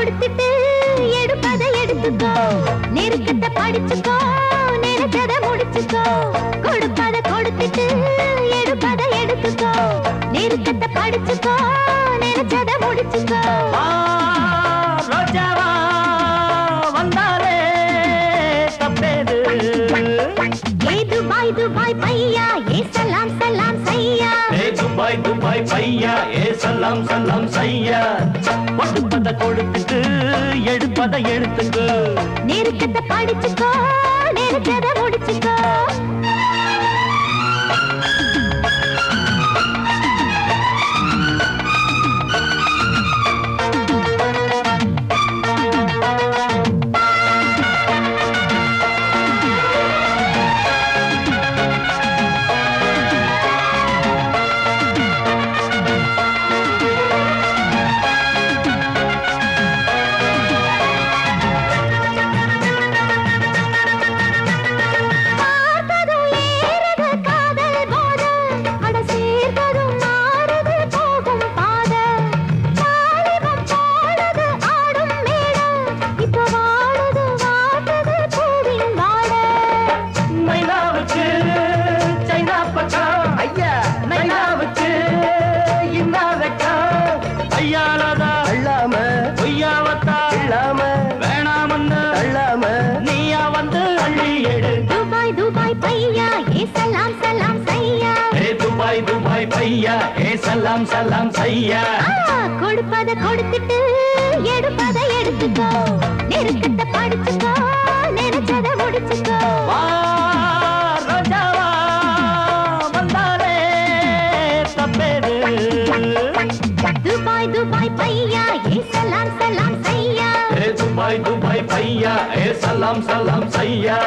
கொடுத்துட்டு எடுப்பதை எடுத்துக்கோ நெருக்கத்தை படிச்சுக்கோ நினைச்சதை முடிச்சுக்கோ கொடுப்பதை கொடுத்துட்டு எடுப்பதை எடுத்துக்கோ நெருக்கத்தை படிச்சுக்கோ நினைச்சதை முடிச்சுக்கோ ரோஜாவா வந்தாலே தப்பேது துபாய் துபாய் பையா ஏ சலாம் சலாம் சையா துபாய் துபாய் பையா ஏ சலாம் சலாம் சையா கொடுப்பதை கொடுத்துட்டு எடுப்பதை எடுத்துக்கோ நெருக்கத்தை படிச்சுக்கோ நெருக்கத்தை முடிச்சுக்கோ சலாம் சலாம் சையா கொடுப்பதை கொடுத்துட்டு எடுப்பதை எடுத்துக்கோ நெருக்கத்தை படிச்சுக்கோ நினைச்சதை முடிச்சுக்கோ ரோஜாவா வந்தாலே தப்பேது துபாய் துபாய் பையா ஏ சலாம் சலாம் சையா துபாய் துபாய் பையா ஏ சலாம் சலாம் சையா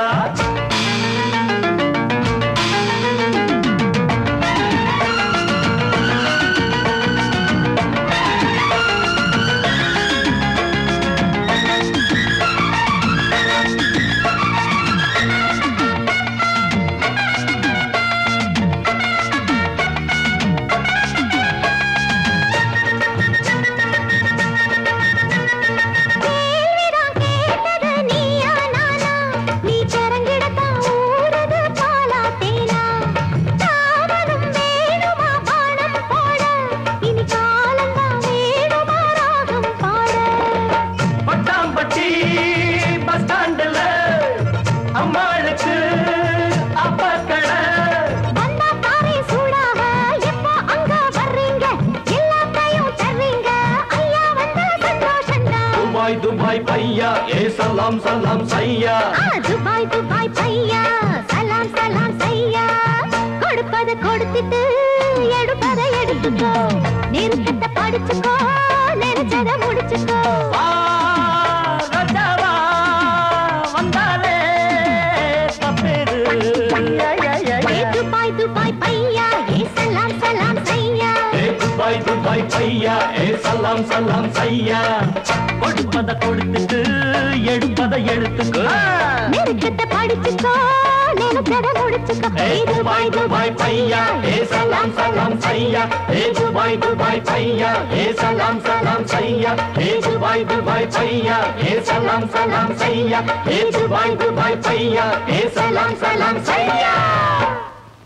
துபாய் பையா ஏ சலாம் சலாம் சையா துபாய் துபாய் பையா சலாம் சலாம் சையா கொடுப்பதை கொடுத்துட்டு எடுப்பதை எடுத்துக்கோ நெருக்கத்தை படிச்சுக்கோ நினைச்சதை முடிச்சுக்கோ ரோஜாவா வந்தாலே தப்பேது துபாய் துபாய் பையா ஏ சலாம் சலாம் சையா துபாய் துபாய் பையா ஏ சலாம் சலாம் சையா கொடுப்பதை கொடுத்துட்டு எடுப்பதை எடுத்துக்கோ நெருக்கத்தை படிச்சுக்கோ நினைச்சதை முடிச்சுக்கோ துபாய் துபாய் பையா ஏ சலாம் சலாம் சையா துபாய் துபாய் பையா ஏ சலாம் சலாம் சையா துபாய் துபாய் பையா ஏ சலாம் சலாம் சையா துபாய் துபாய் பையா ஏ சலாம் சலாம் சையா